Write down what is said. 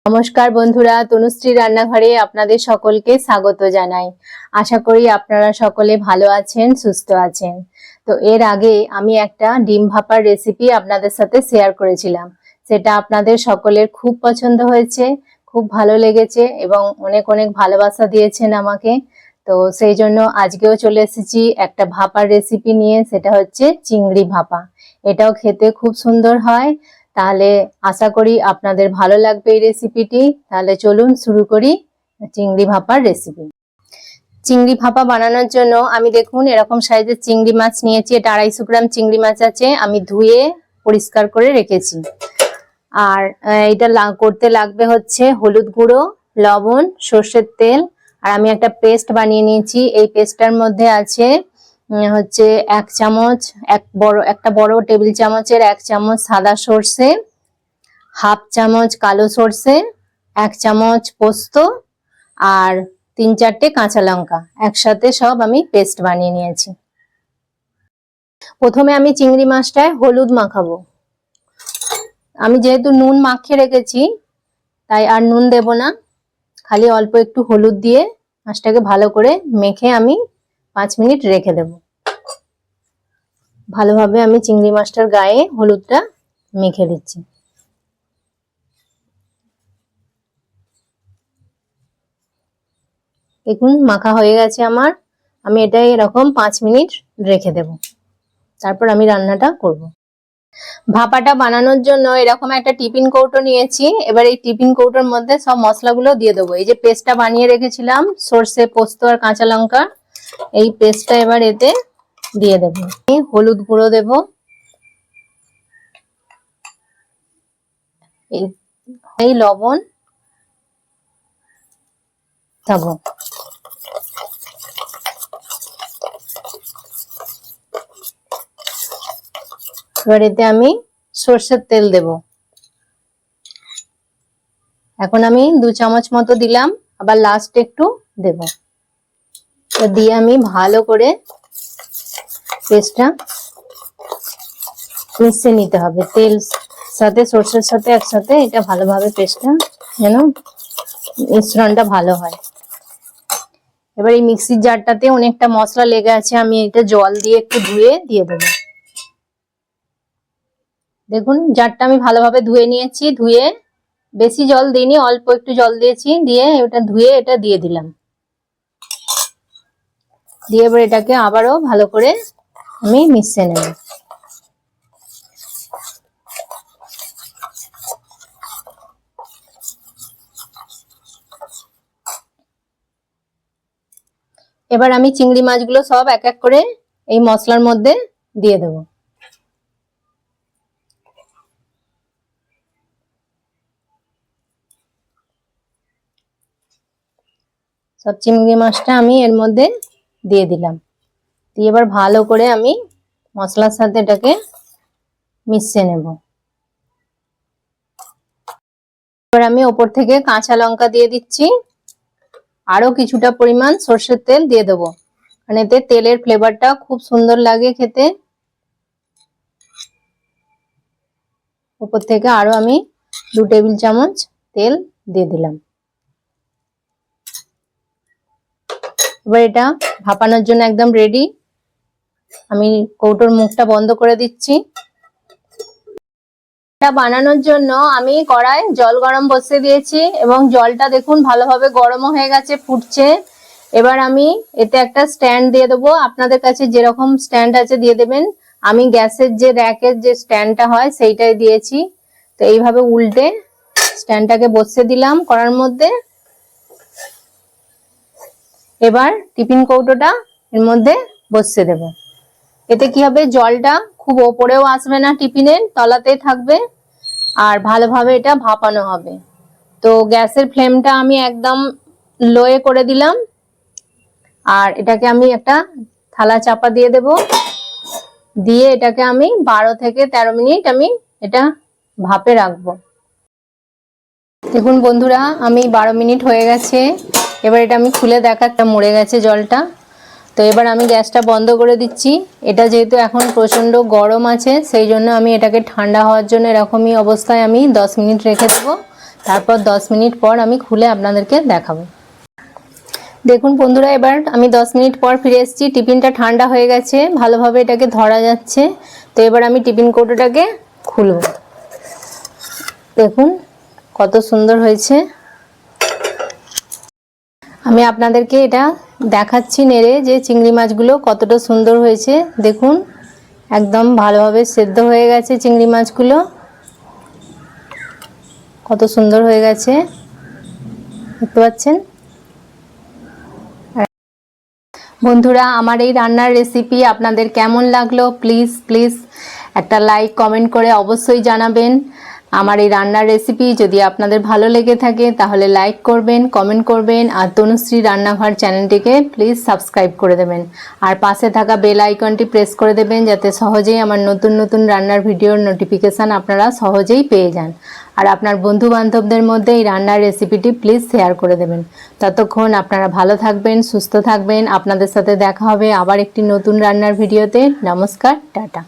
নমস্কার বন্ধুরা, তনুশ্রী রান্নাঘরে আপনাদের সকলকে স্বাগত জানাই। আশা করি আপনারা সকলে ভালো আছেন, সুস্থ আছেন। তো এর আগে আমি একটা ডিম ভাপার রেসিপি আপনাদের সাথে শেয়ার করেছিলাম। সেটা আপনাদের সকলের খুব পছন্দ হয়েছে, খুব ভালো লেগেছে এবং অনেক অনেক ভালোবাসা দিয়েছেন আমাকে। তো সেই জন্য আজকেও চলে এসেছি একটা ভাপার রেসিপি নিয়ে, সেটা হচ্ছে চিংড়ি ভাপা। এটাও খেতে খুব সুন্দর হয়। তাহলে আশা করি আপনাদের ভালো লাগবে এই রেসিপিটি। তাহলে চলুন শুরু করি চিংড়ি ভাপার রেসিপি। চিংড়ি ভাপা বানানোর জন্য আমি দেখুন এরকম সাইজের চিংড়ি মাছ নিয়েছি। এটা 250 গ্রাম চিংড়ি মাছ আছে, আমি ধুয়ে পরিষ্কার করে রেখেছি। আর এটা করতে লাগবে হচ্ছে হলুদ গুঁড়ো, লবণ, সর্ষের তেল। আর আমি একটা পেস্ট বানিয়ে নিয়েছি। এই পেস্টটার মধ্যে আছে হচ্ছে 1 চামচ, একটা বড় টেবিল চামচের 1 চামচ সাদা সর্ষে, হাফ চামচ কালো সর্ষে, 1 চামচ পোস্ত আর 3-4টে কাঁচা লঙ্কা একসাথে সব আমি পেস্ট বানিয়ে নিয়েছি। প্রথমে আমি চিংড়ি মাছটায় হলুদ মাখাবো। আমি যেহেতু নুন মাখিয়ে রেখেছি তাই আর নুন দেব না, খালি অল্প একটু হলুদ দিয়ে মাছটাকে ভালো করে মেখে আমি 5 মিনিট রেখে দেব। ভালোভাবে আমি চিংড়ি মাছটার গায়ে হলুদটা মেখে দিচ্ছি। দেখুন মাখা হয়ে গেছে আমার। আমি এটা এরকম 5 মিনিট রেখে দেব, তারপর আমি রান্নাটা করব। ভাপাটা বানানোর জন্য এরকম একটা টিফিন কৌটো নিয়েছি। এবার এই টিফিন কৌটোর মধ্যে সব মশলাগুলো দিয়ে দেবো। এই যে পেস্টটা বানিয়ে রেখেছিলাম সর্ষে, পোস্ত আর কাঁচা লঙ্কা, এই পেস্টটা এবার এতে দিয়ে দেব। হলুদ গুঁড়ো দেব, এই লবণ দেবো। এবার এতে আমি সর্ষের তেল দেব। এখন আমি 2 চামচ মতো দিলাম, আবার লাস্ট একটু দেব। দিয়ে আমি ভালো করে পেস্টটা মিশিয়ে নিতে হবে। তেল সাথে সর্ষের সাথে একসাথে এটা ভালোভাবে পেস্টটা যেন মিশ্রণটা ভালো হয়। এবার এই মিক্সির জারটাতে অনেকটা মশলা লেগে আছে, আমি এটা জল দিয়ে একটু ধুয়ে দিয়ে দেবো। দেখুন জারটা আমি ভালোভাবে ধুয়ে নিয়েছি। ধুয়ে বেশি জল দিইনি, অল্প একটু জল দিয়েছি, দিয়ে এটা ধুয়ে এটা দিয়ে দিলাম। দিয়ে এবার এটাকে আবারও ভালো করে আমি মিশিয়ে নেব। এবার আমি চিংড়ি মাছগুলো সব এক এক করে এই মশলার মধ্যে দিয়ে দেব। সব চিংড়ি মাছটা আমি এর মধ্যে দিয়ে দিলাম। দিয়ে এবার ভালো করে আমি মশলার সাথে এটাকে মিশিয়ে নেব। এবার আমি ওপর থেকে কাঁচা লঙ্কা দিয়ে দিচ্ছি, আরো কিছুটা পরিমাণ সর্ষের তেল দিয়ে দেবো, মানে এতে তেলের ফ্লেভারটা খুব সুন্দর লাগে খেতে। উপর থেকে আরো আমি 2 টেবিল চামচ তেল দিয়ে দিলাম। এবার এটা ভাপানোর জন্য একদম রেডি। আমি কৌটোর মুখটা বন্ধ করে দিচ্ছি। এটা বানানোর জন্য আমি কড়াই জল গরম বসিয়ে দিয়েছি এবং জলটা দেখুন ভালোভাবে গরমও হয়ে গেছে, ফুটছে। এবার আমি এতে একটা স্ট্যান্ড দিয়ে দেবো। আপনাদের কাছে যেরকম স্ট্যান্ড আছে দিয়ে দেবেন। আমি গ্যাসের যে র্যাকের যে স্ট্যান্ডটা হয় সেইটাই দিয়েছি। তো এইভাবে উল্টে স্ট্যান্ডটাকে বসিয়ে দিলাম কড়ার মধ্যে। এবার টিফিন কৌটোটা এর মধ্যে বসিয়ে দেব। এতে কি হবে, জলটা খুব ওপরেও আসবে না, টিফিনের তলাতেই থাকবে আর ভালোভাবে এটা ভাপানো হবে। তো গ্যাসের ফ্লেমটা আমি একদম লোয়ে করে দিলাম আর এটাকে আমি একটা থালা চাপা দিয়ে দেব। দিয়ে এটাকে আমি 12 থেকে 13 মিনিট আমি এটা ভাপে রাখবো। দেখুন বন্ধুরা, আমি 12 মিনিট হয়ে গেছে। এবার এটা আমি খুলে দেখাচ্ছি, মরে গেছে জলটা। তো এবার আমি গ্যাসটা বন্ধ করে দিচ্ছি। এটা যেহেতু এখন প্রচণ্ড গরম আছে সেই জন্য আমি এটাকে ঠান্ডা হওয়ার জন্য এরকমই অবস্থায় আমি 10 মিনিট রেখে দেবো। তারপর 10 মিনিট পর আমি খুলে আপনাদেরকে দেখাবো। দেখুন বন্ধুরা, এবার আমি 10 মিনিট পর ফিরে এসেছি। টিফিনটা ঠান্ডা হয়ে গেছে, ভালোভাবে এটাকে ধরা যাচ্ছে। তো এবার আমি টিফিন কৌটোটাকে খুলব। দেখুন কত সুন্দর হয়েছে। আমি আপনাদেরকে এটা দেখাচ্ছি নেড়ে যে চিংড়ি মাছগুলো কতটা সুন্দর হয়েছে। দেখুন একদম ভালোভাবে সেদ্ধ হয়ে গেছে চিংড়ি মাছগুলো, কত সুন্দর হয়ে গেছে দেখতে পাচ্ছেন। বন্ধুরা, আমার এই রান্নার রেসিপি আপনাদের কেমন লাগলো প্লিজ একটা লাইক কমেন্ট করে অবশ্যই জানাবেন। আমার এই রান্নার রেসিপি যদি আপনাদের ভালো লেগে থাকে তাহলে লাইক করবেন, কমেন্ট করবেন, আর তনুশ্রী রান্নাঘর চ্যানেলটিকে প্লিজ সাবস্ক্রাইব করে দেবেন। আর পাশে থাকা বেল আইকনটি প্রেস করে দেবেন যাতে সহজেই আমার নতুন নতুন রান্নার ভিডিওর নোটিফিকেশান আপনারা সহজেই পেয়ে যান। আর আপনার বন্ধু বান্ধবদের মধ্যে এই রান্নার রেসিপিটি প্লিজ শেয়ার করে দেবেন। ততক্ষণ আপনারা ভালো থাকবেন, সুস্থ থাকবেন। আপনাদের সাথে দেখা হবে আবার একটি নতুন রান্নার ভিডিওতে। নমস্কার, টাটা।